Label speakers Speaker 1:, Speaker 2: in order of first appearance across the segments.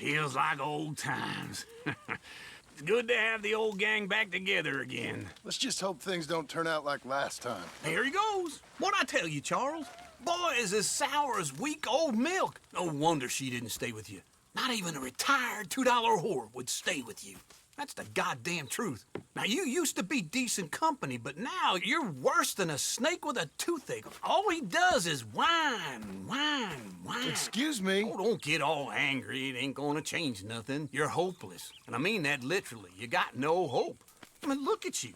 Speaker 1: Feels like old times. It's good to have the old gang back together again.
Speaker 2: Let's just hope things don't turn out like last time.
Speaker 1: Here he goes. What'd I tell you, Charles? Boy is as sour as week-old milk. No wonder she didn't stay with you. Not even a retired $2 whore would stay with you. That's the goddamn truth. Now, you used to be decent company, but now you're worse than a snake with a toothache. All he does is whine, whine, whine.
Speaker 2: Excuse me?
Speaker 1: Oh, don't get all angry. It ain't gonna change nothing. You're hopeless. And I mean that literally. You got no hope. I mean, look at you.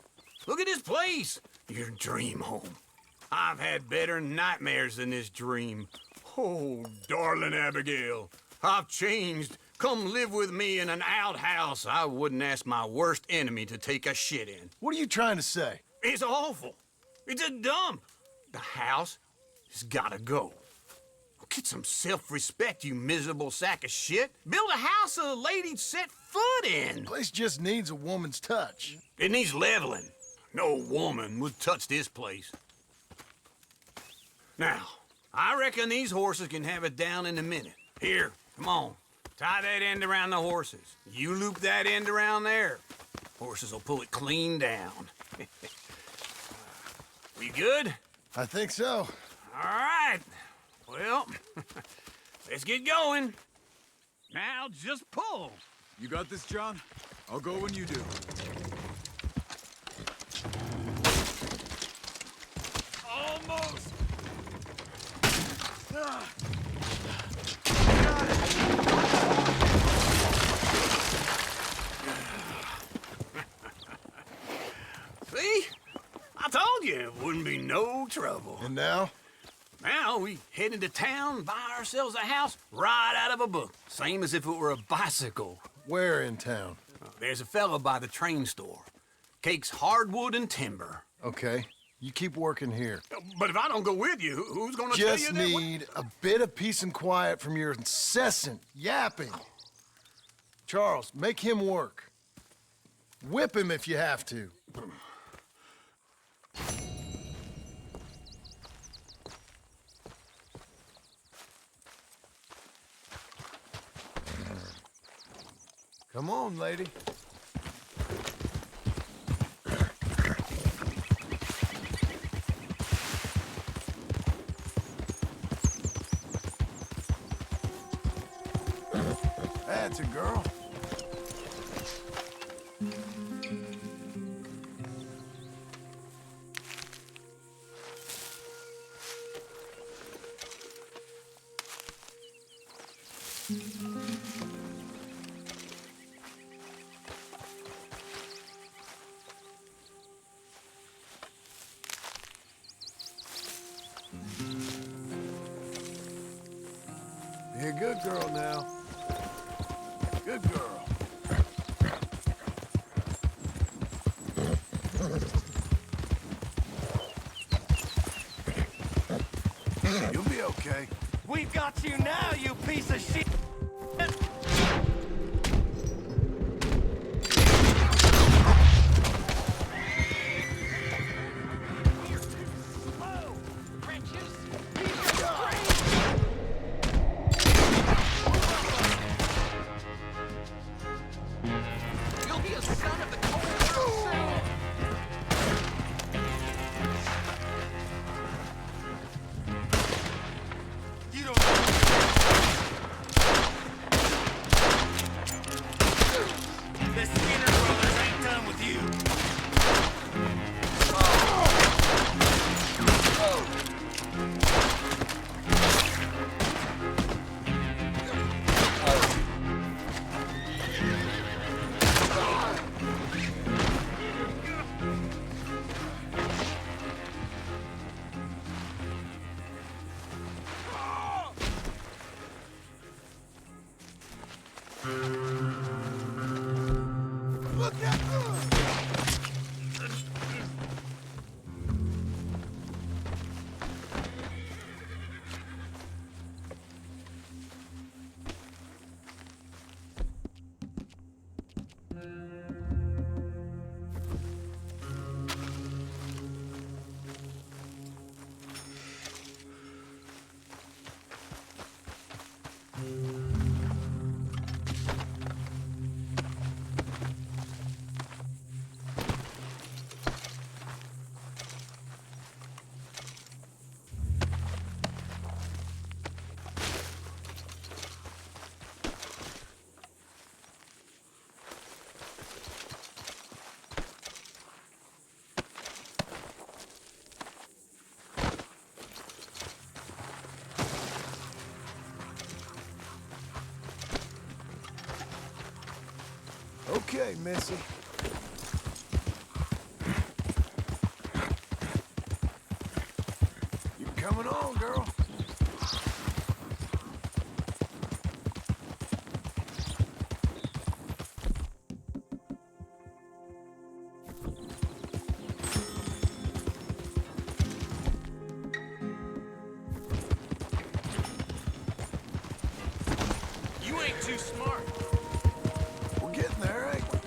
Speaker 1: Look at this place. Your dream home. I've had better nightmares than this dream. Oh, darling Abigail, I've changed. Come live with me in an outhouse I wouldn't ask my worst enemy to take a shit in.
Speaker 2: What are you trying to say?
Speaker 1: It's awful. It's a dump. The house has gotta go. Get some self-respect, you miserable sack of shit. Build a house a lady'd set foot in.
Speaker 2: The place just needs a woman's touch.
Speaker 1: It needs leveling. No woman would touch this place. Now, I reckon these horses can have it down in a minute. Here, come on. Tie that end around the horses. You loop that end around there. Horses will pull it clean down. We good?
Speaker 2: I think so.
Speaker 1: All right. Well, let's get going. Now just pull.
Speaker 3: You got this, John? I'll go when you do.
Speaker 1: Almost. See? I told you it wouldn't be no trouble.
Speaker 2: And now?
Speaker 1: Now we head into town, buy ourselves a house right out of a book. Same as if it were a bicycle.
Speaker 2: Where in town?
Speaker 1: There's a fella by the train store. Cakes hardwood and timber.
Speaker 2: Okay, you keep working here.
Speaker 1: But if I don't go with you, who's gonna tell you
Speaker 2: Just
Speaker 1: that?
Speaker 2: need a bit of peace and quiet from your incessant yapping. Charles, make him work. Whip him if you have to. Come on, lady. That's a girl. Be a good girl now. Good girl. You'll be okay.
Speaker 4: We've got you now, you piece of shit!
Speaker 2: Okay, Missy. You coming on, girl?
Speaker 1: You ain't too smart.
Speaker 2: We're getting there, ain't we?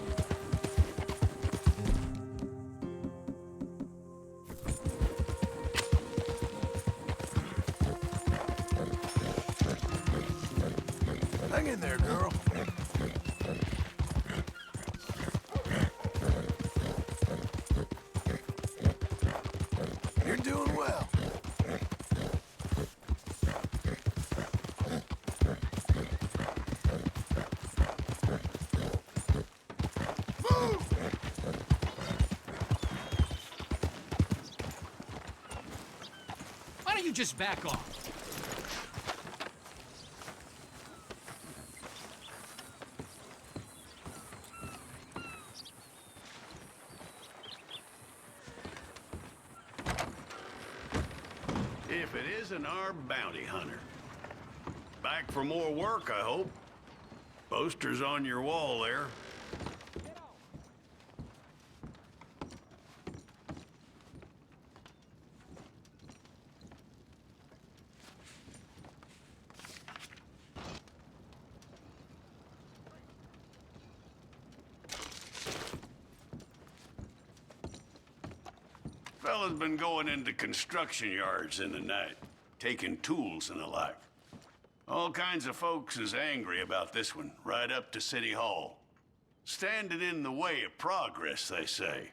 Speaker 2: Hang in there, girl. You're doing well. Move!
Speaker 5: Why don't you just back off?
Speaker 6: If it isn't our bounty hunter. Back for more work, I hope. Posters on your wall there. Fella's been going into construction yards in the night, taking tools and the like. All kinds of folks is angry about this one, right up to City Hall. Standing in the way of progress, they say.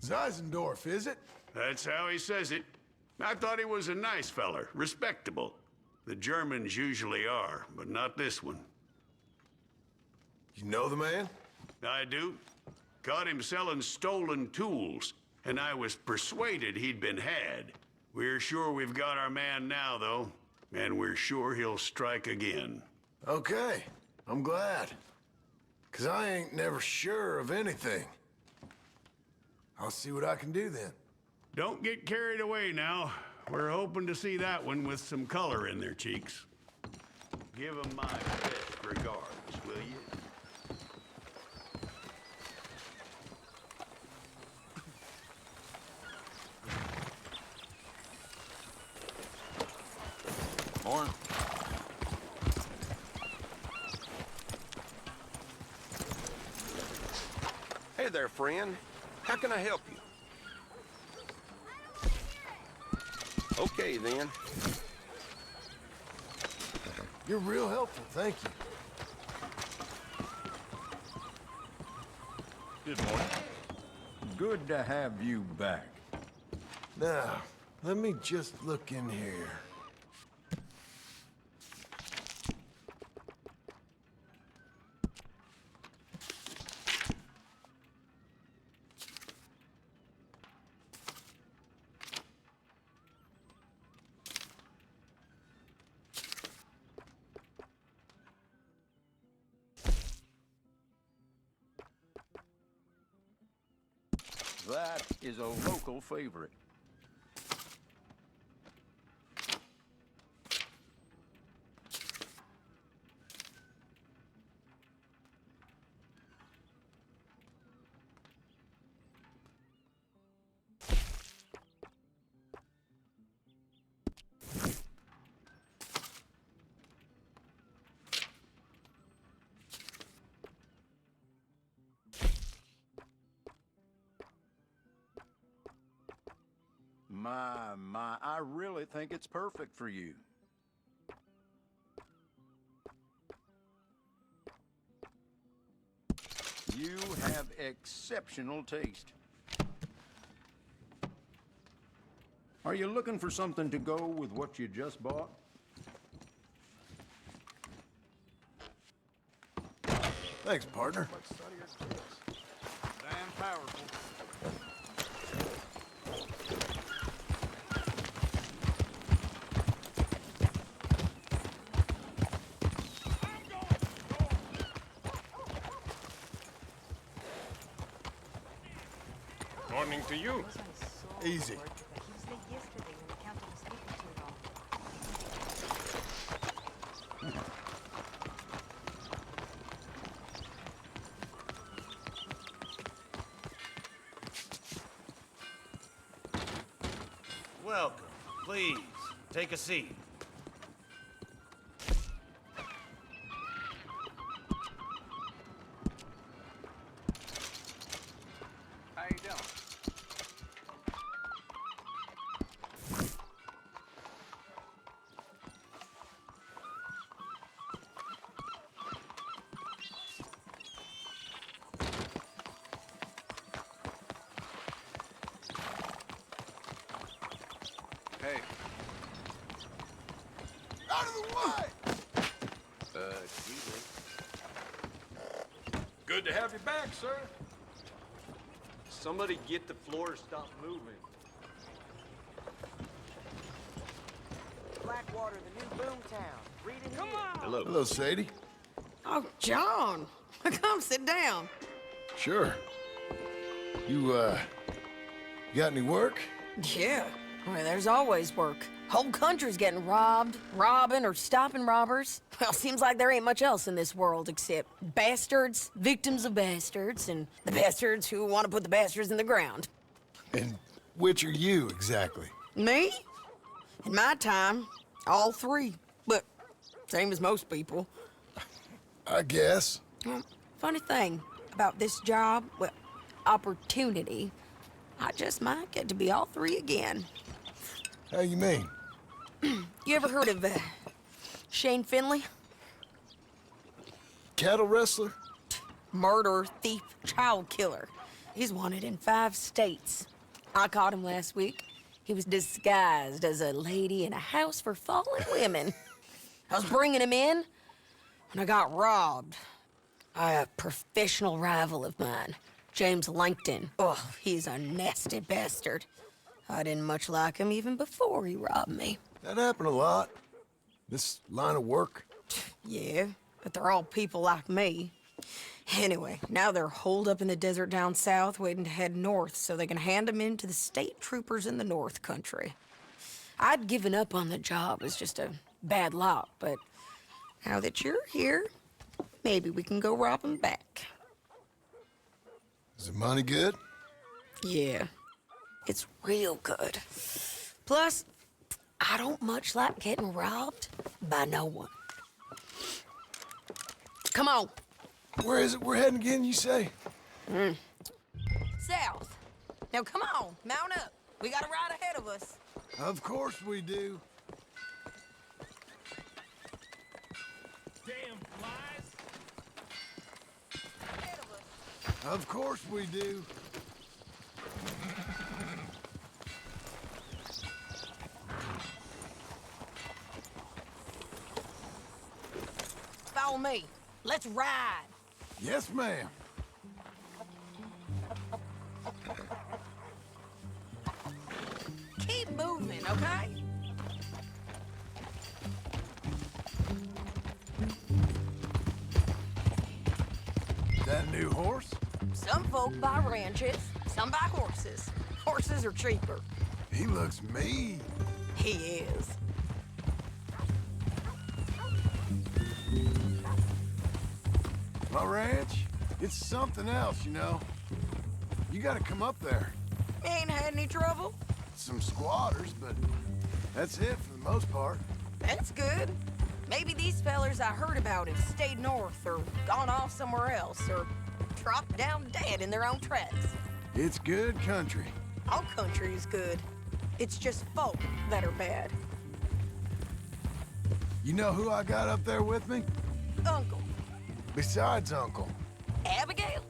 Speaker 2: Zeisendorf, is it?
Speaker 6: That's how he says it. I thought he was a nice feller, respectable. The Germans usually are, but not this one.
Speaker 2: You know the man?
Speaker 6: I do. Caught him selling stolen tools, and I was persuaded he'd been had. We're sure we've got our man now, though, and we're sure he'll strike again.
Speaker 2: Okay, I'm glad. 'Cause I ain't never sure of anything. I'll see what I can do then.
Speaker 6: Don't get carried away now. We're hoping to see that one with some color in their cheeks. Give 'em my best regards, will you?
Speaker 1: Morning.
Speaker 7: Hey there, friend. How can I help you? Okay, then.
Speaker 2: You're real helpful, thank you.
Speaker 8: Good morning. Good to have you back.
Speaker 2: Now, let me just look in here.
Speaker 8: That is a local favorite. My, I really think it's perfect for you. You have exceptional taste. Are you looking for something to go with what you just bought?
Speaker 2: Thanks, partner.
Speaker 5: Damn powerful.
Speaker 7: morning to you.
Speaker 2: Easy.
Speaker 5: Welcome. Please, take a seat.
Speaker 4: How you doing? Hey.
Speaker 2: Out of the way!
Speaker 7: Good to have you back, sir. Somebody get the floor to stop moving.
Speaker 9: Blackwater, the new boomtown. Read it. Come on.
Speaker 2: Hello, Sadie.
Speaker 10: Oh, John. Come sit down.
Speaker 2: Sure. You got any work?
Speaker 10: Yeah. Well, there's always work. Whole country's getting robbed, robbing, or stopping robbers. Well, seems like there ain't much else in this world except bastards, victims of bastards, and the bastards who want to put the bastards in the ground.
Speaker 2: And which are you, exactly?
Speaker 10: Me? In my time, all three. But same as most people.
Speaker 2: I guess.
Speaker 10: Well, funny thing about this job, well, opportunity, I just might get to be all three again.
Speaker 2: How you mean?
Speaker 10: You ever heard of Shane Finley?
Speaker 2: Cattle wrestler?
Speaker 10: Murderer, thief, child killer. He's wanted in 5 states. I caught him last week. He was disguised as a lady in a house for fallen women. I was bringing him in, and I got robbed. A professional rival of mine, James Langton. Oh, he's a nasty bastard. I didn't much like him even before he robbed me.
Speaker 2: That happened a lot. This line of work.
Speaker 10: Yeah, but they're all people like me. Anyway, now they're holed up in the desert down south, waiting to head north so they can hand them in to the state troopers in the north country. I'd given up on the job as just a bad lot, but now that you're here, maybe we can go rob them back.
Speaker 2: Is the money good?
Speaker 10: Yeah, it's real good. Plus, I don't much like getting robbed by no one. Come on.
Speaker 2: Where is it we're heading again, you say?
Speaker 10: South. Now come on, mount up. We got a ride ahead of us.
Speaker 2: Of course we do.
Speaker 5: Damn flies!
Speaker 10: Ahead of us.
Speaker 2: Of course we do.
Speaker 10: Follow me. Let's ride.
Speaker 2: Yes, ma'am.
Speaker 10: Keep moving, okay?
Speaker 2: That new horse?
Speaker 10: Some folk buy ranches, some buy horses. Horses are cheaper.
Speaker 2: He looks mean.
Speaker 10: He is.
Speaker 2: My ranch, it's something else, you know. You gotta come up there.
Speaker 10: Ain't had any trouble?
Speaker 2: Some squatters, but that's it for the most part.
Speaker 10: That's good. Maybe these fellers I heard about have stayed north or gone off somewhere else or dropped down dead in their own tracks.
Speaker 2: It's good country.
Speaker 10: All country is good. It's just folk that are bad.
Speaker 2: You know who I got up there with me?
Speaker 10: Uncle.
Speaker 2: Besides Uncle.
Speaker 10: Abigail?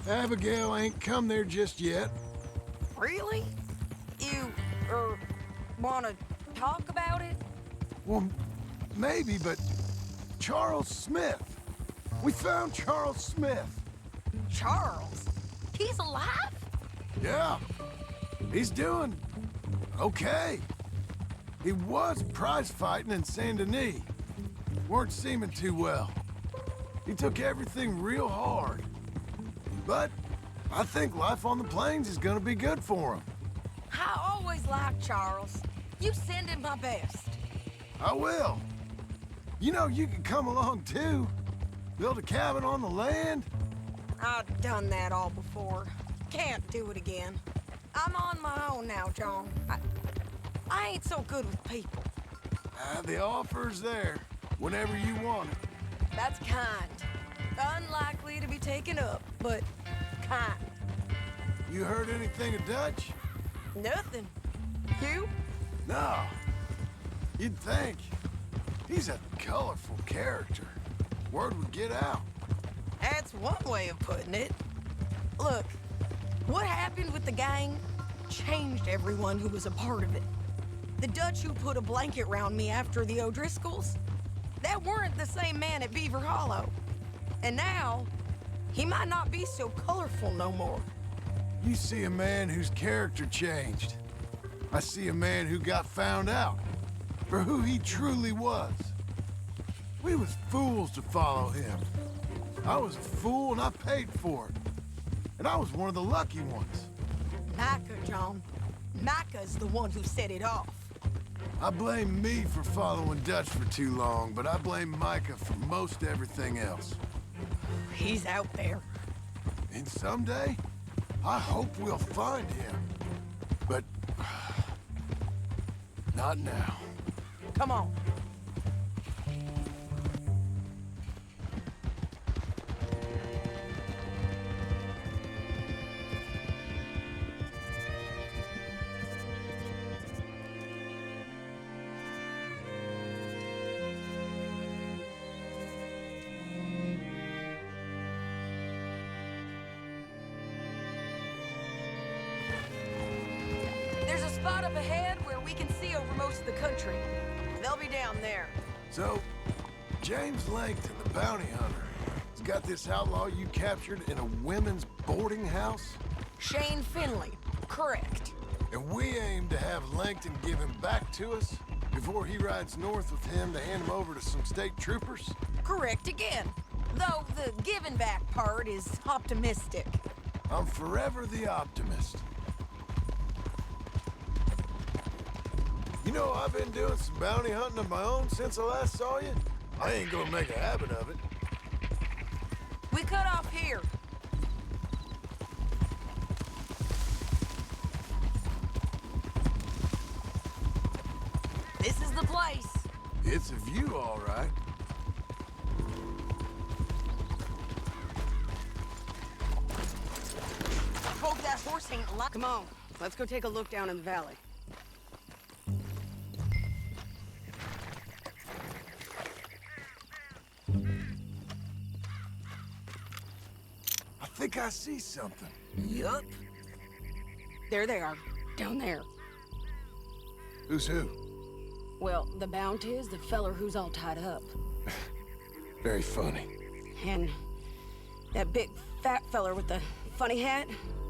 Speaker 2: Abigail ain't come there just yet.
Speaker 10: Really? You, wanna talk about it?
Speaker 2: Well, maybe, but Charles Smith. We found Charles Smith.
Speaker 10: Charles? He's alive?
Speaker 2: Yeah. He's doing okay. He was prize fighting in Saint Denis. Weren't seeming too well. He took everything real hard. But I think life on the plains is gonna be good for him.
Speaker 10: I always liked Charles. You send him my best.
Speaker 2: I will. You know, you can come along too. Build a cabin on the land.
Speaker 10: I've done that all before. Can't do it again. I'm on my own now, John. I ain't so good with people.
Speaker 2: The offer's there, whenever you want it.
Speaker 10: That's kind. Unlikely to be taken up, but kind.
Speaker 2: You heard anything of Dutch?
Speaker 10: Nothing. You?
Speaker 2: No. You'd think. He's a colorful character. Word would get out.
Speaker 10: That's one way of putting it. Look, what happened with the gang changed everyone who was a part of it. The Dutch who put a blanket round me after the O'Driscolls, that weren't the same man at Beaver Hollow. And now, he might not be so colorful no more.
Speaker 2: You see a man whose character changed. I see a man who got found out for who he truly was. We was fools to follow him. I was a fool and I paid for it. And I was one of the lucky ones.
Speaker 10: Micah, John. Micah's the one who set it off.
Speaker 2: I blame me for following Dutch for too long, but I blame Micah for most everything else.
Speaker 10: He's out there.
Speaker 2: And someday, I hope we'll find him. But not now.
Speaker 10: Come on. There's a spot up ahead where we can see over most of the country. They'll be down there.
Speaker 2: So, James Langton, the bounty hunter, has got this outlaw you captured in a women's boarding house?
Speaker 10: Shane Finley. Correct.
Speaker 2: And we aim to have Langton give him back to us before he rides north with him to hand him over to some state troopers?
Speaker 10: Correct again. Though the giving back part is optimistic.
Speaker 2: I'm forever the optimist. You know, I've been doing some bounty hunting of my own since I last saw you. I ain't gonna make a habit of it.
Speaker 10: We cut off here. This is the place.
Speaker 2: It's a view, all right.
Speaker 10: Hope that horse ain't alive. Come on, let's go take a look down in the valley.
Speaker 2: I think I see something.
Speaker 10: Yup. There they are, down there.
Speaker 2: Who's who?
Speaker 10: Well, the bounty is the feller who's all tied up.
Speaker 2: Very funny.
Speaker 10: And that big fat feller with the funny hat,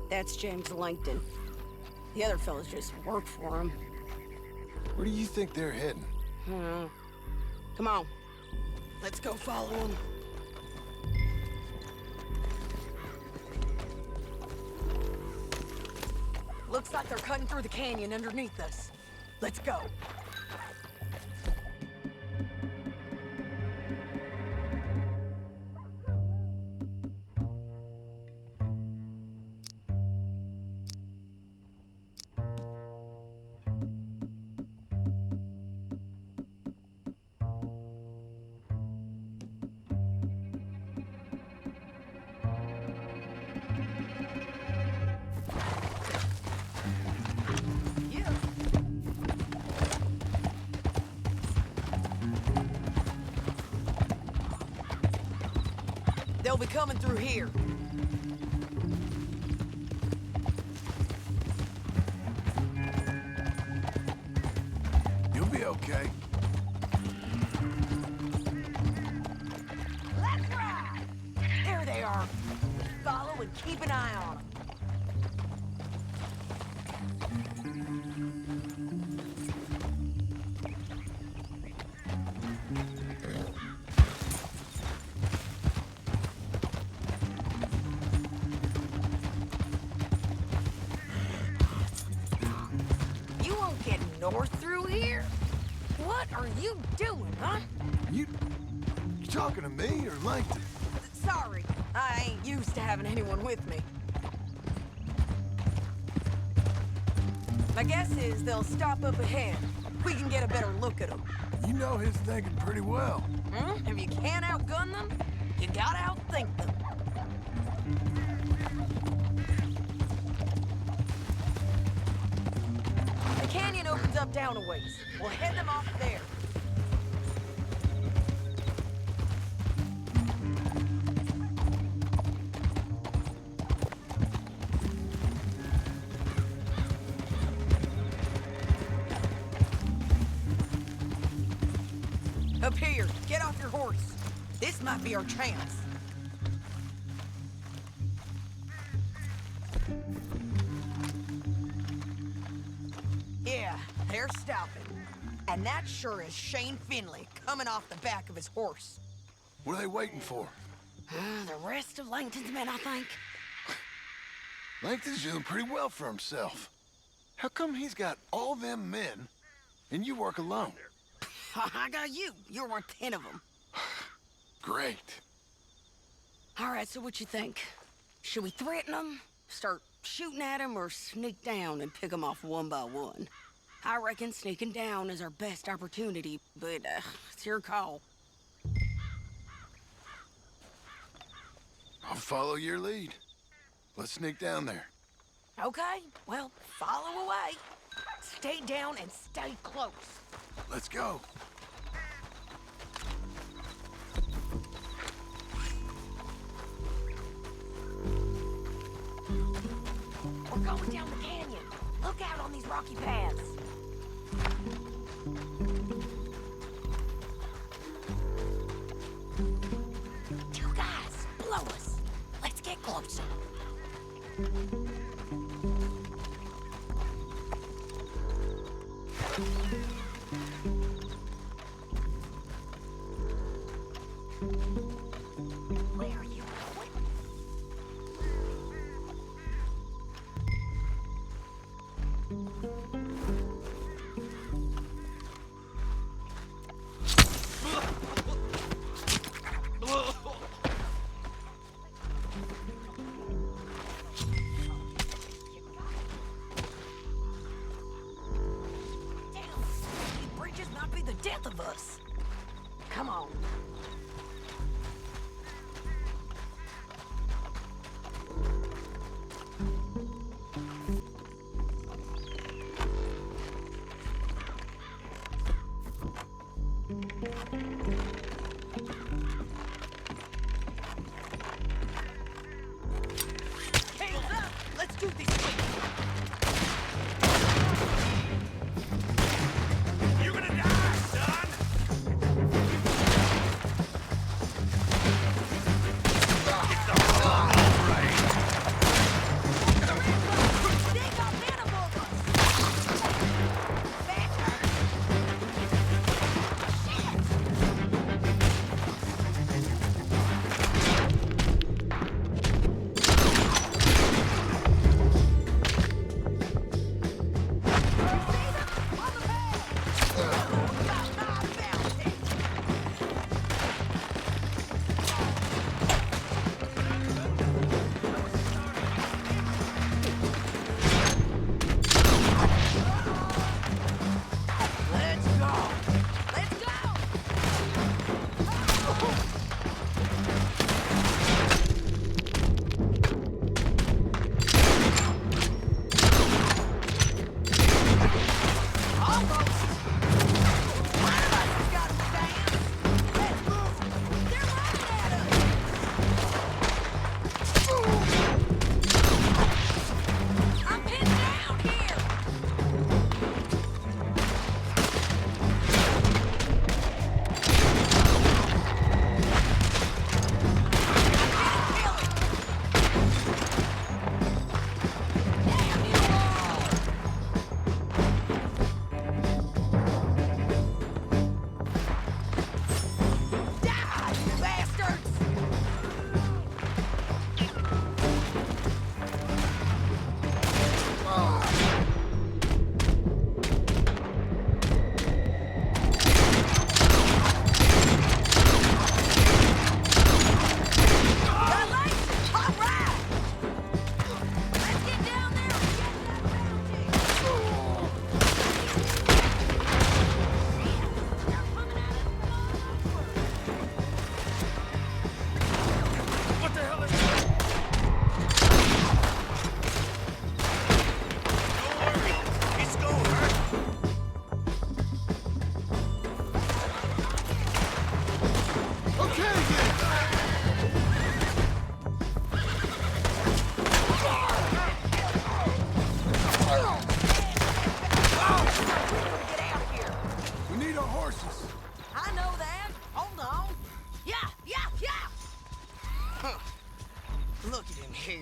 Speaker 10: that's James Langton. The other fellas just work for him.
Speaker 2: Where do you think they're heading?
Speaker 10: Come on, let's go follow him. Looks like they're cutting through the canyon underneath us. Let's go. They'll be coming through here.
Speaker 2: You'll be okay.
Speaker 10: Let's ride! There they are. Follow and keep an eye on them. north through here? What are you doing, huh?
Speaker 2: You talking to me or Langton?
Speaker 10: Sorry, I ain't used to having anyone with me. My guess is they'll stop up ahead. We can get a better look at them.
Speaker 2: You know his thinking pretty well.
Speaker 10: If you can't outgun them, you gotta outthink them. The canyon opens up down a ways. We'll head them off there. Up here, get off your horse. This might be our chance. Yeah, they're stopping. And that sure is Shane Finley coming off the back of his horse.
Speaker 2: What are they waiting for?
Speaker 10: The rest of Langton's men, I think.
Speaker 2: Langton's doing pretty well for himself. How come he's got all them men and you work alone?
Speaker 10: I got you. You're worth 10 of them.
Speaker 2: Great.
Speaker 10: All right, so what you think? Should we threaten them, start shooting at them, or sneak down and pick them off one by one? I reckon sneaking down is our best opportunity, but it's your call.
Speaker 2: I'll follow your lead. Let's sneak down there.
Speaker 10: Okay, well, follow away. Stay down and stay close.
Speaker 2: Let's go.
Speaker 10: We're going down the canyon. Look out on these rocky paths. Two guys, below us. Let's get closer. Where are you going? Damn, these bridges might be the death of us. Come on. Hands up! Let's do this quick!
Speaker 5: You're gonna die, son!
Speaker 10: They got men above us! Faster! Shit!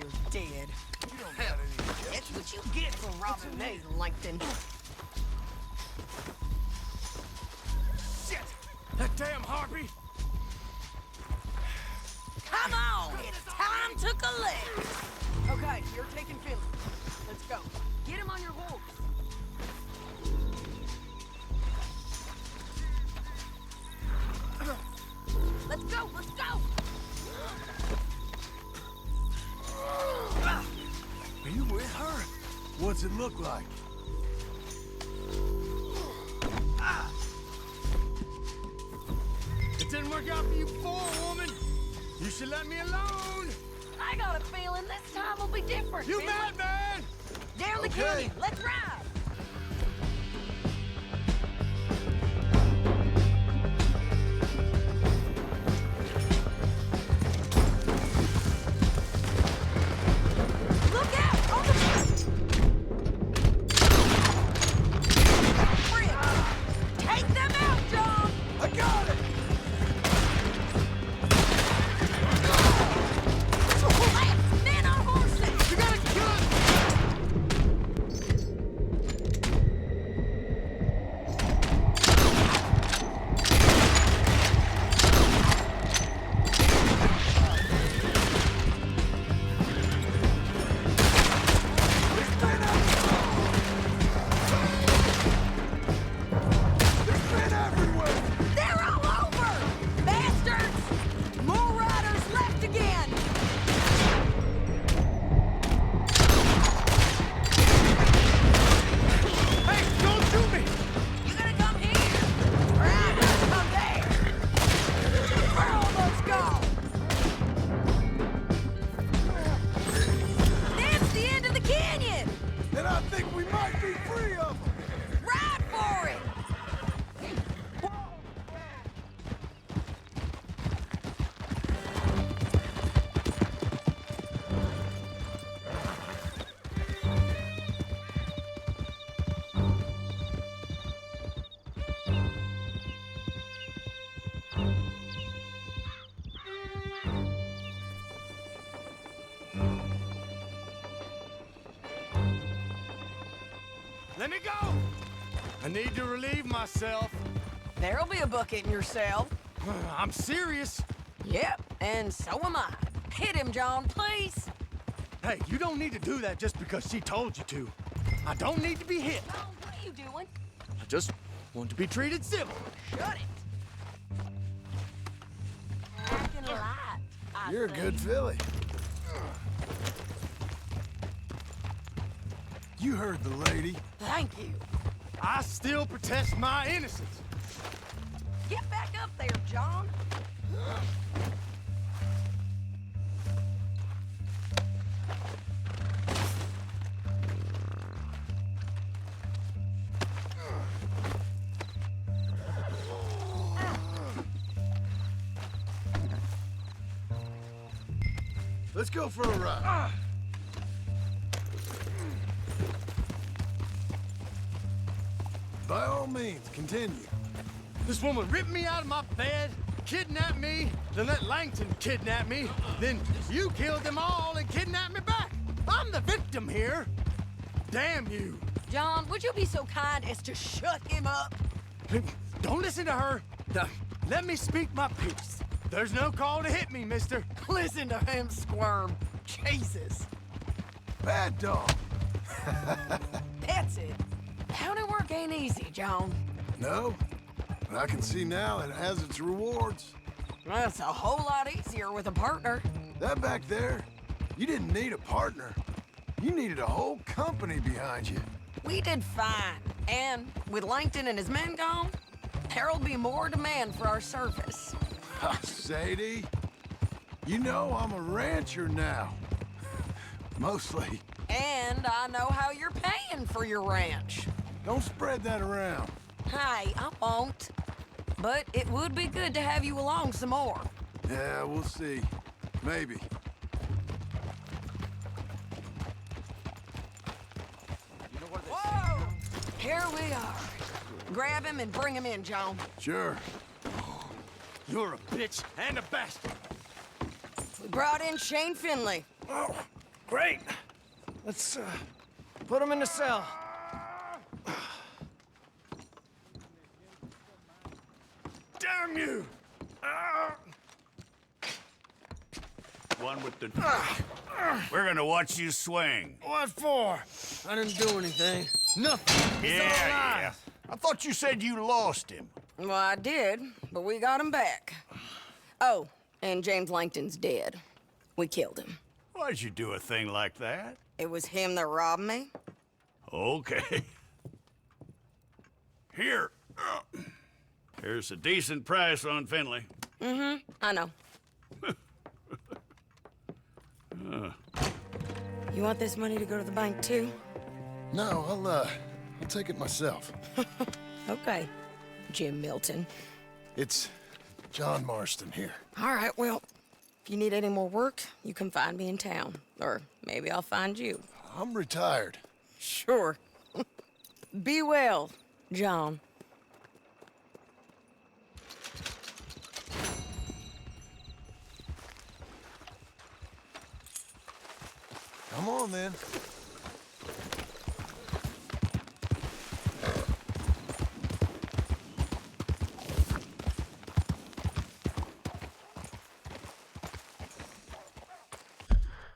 Speaker 10: you're dead. Hell, that's what you get for robbing me, Langton.
Speaker 5: Shit! That damn harpy!
Speaker 10: Come on! It's time to collect! Okay, you're taking Finley. Let's go. Get him on your horse. Let's go! Let's go!
Speaker 2: Are you with her? What's it look like?
Speaker 5: It didn't work out for you before, woman! You should let me alone!
Speaker 10: I got a feeling this time will be different.
Speaker 5: You
Speaker 10: Finley.
Speaker 5: mad, man?
Speaker 10: Down the canyon. Let's ride! Look out! On the Frick! Take them out, John!
Speaker 2: I got it!
Speaker 10: Lance, men on horses!
Speaker 5: You gotta kill it!
Speaker 2: Men everywhere!
Speaker 10: They're all over! Bastards! More riders left again!
Speaker 5: Hey, don't shoot me!
Speaker 10: You gonna come here? Or I'm gonna come there? We're almost gone! That's the end of the canyon!
Speaker 2: And I think we might be free of them!
Speaker 10: Ride for it!
Speaker 5: Let me go! I need to relieve myself.
Speaker 10: There'll be a bucket in your cell.
Speaker 5: I'm serious.
Speaker 10: Yep, and so am I. Hit him, John, please.
Speaker 5: Hey, you don't need to do that just because she told you to. I don't need to be hit.
Speaker 10: Oh, what are you doing?
Speaker 5: I just want to be treated civil.
Speaker 10: Shut it. Acting light, I
Speaker 2: You're a
Speaker 10: think.
Speaker 2: good filly. You heard the lady.
Speaker 10: Thank you.
Speaker 5: I still protest my innocence.
Speaker 10: Get back up there, John.
Speaker 2: Let's go for a ride. By all means, continue.
Speaker 5: This woman ripped me out of my bed, kidnapped me, then let Langton kidnap me, then you killed them all and kidnapped me back. I'm the victim here. Damn you.
Speaker 10: John, would you be so kind as to shut him up?
Speaker 5: Don't listen to her. Let me speak my piece. There's no call to hit me, mister.
Speaker 10: Listen to him squirm. Jesus.
Speaker 2: Bad dog.
Speaker 10: That's it. County work ain't easy, John.
Speaker 2: No, but I can see now it has its rewards.
Speaker 10: That's a whole lot easier with a partner.
Speaker 2: That back there, you didn't need a partner. You needed a whole company behind you.
Speaker 10: We did fine. And with Langton and his men gone, there'll be more demand for our service.
Speaker 2: Sadie, you know I'm a rancher now. Mostly.
Speaker 10: And I know how you're paying for your ranch.
Speaker 2: Don't spread that around.
Speaker 10: Hey, I won't. But it would be good to have you along some more.
Speaker 2: Yeah, we'll see. Maybe.
Speaker 10: Whoa! Here we are. Grab him and bring him in, John.
Speaker 2: Sure.
Speaker 5: You're a bitch and a bastard.
Speaker 10: We brought in Shane Finley.
Speaker 5: Let's, put him in the cell. Damn you!
Speaker 6: One with the... We're gonna watch you swing.
Speaker 5: What for? I didn't do anything. Nothing. It's all lies.
Speaker 6: I thought you said you lost him.
Speaker 10: Well, I did, but we got him back. Oh, and James Langton's dead. We killed him.
Speaker 6: Why'd you do a thing like that?
Speaker 10: It was him that robbed me.
Speaker 6: Okay. Here. Here's a decent price on Finley.
Speaker 10: I know. You want this money to go to the bank, too?
Speaker 2: No, I'll take it myself.
Speaker 10: Okay, Jim Milton.
Speaker 2: It's John Marston here.
Speaker 10: All right, well, if you need any more work, you can find me in town. Or maybe I'll find you.
Speaker 2: I'm retired.
Speaker 10: Sure. Be well, John.
Speaker 2: Come on, then.